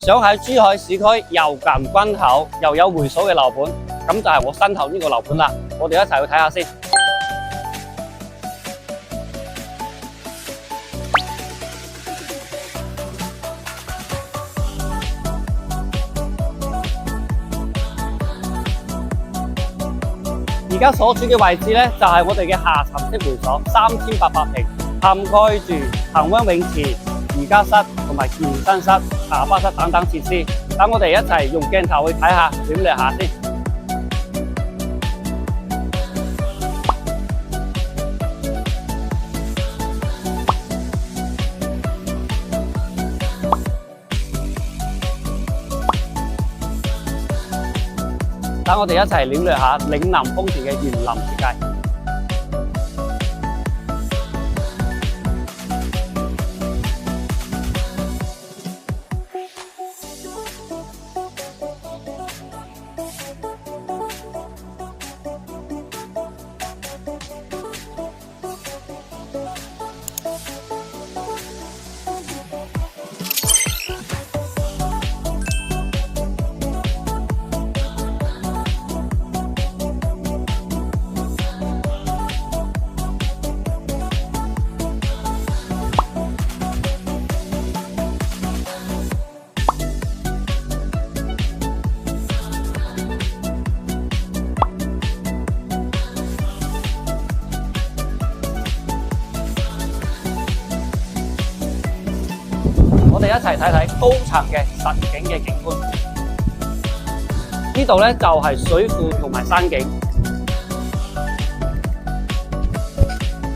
想喺珠海市區又近關口又有會所嘅樓盤，咁就係我身後呢個樓盤啦。我哋一齊去睇下先。而家所處嘅位置咧，就係我哋嘅下沉式會所，3800平，涵蓋住恒溫泳池、瑜伽室同埋健身室、茶吧室等等設施。等我哋一齊用鏡頭去睇下，點略下先。等我哋一齊領略下嶺南豐田嘅園林設計。我哋一齊睇睇高層嘅實景嘅景觀。呢度咧就係水庫同埋山景，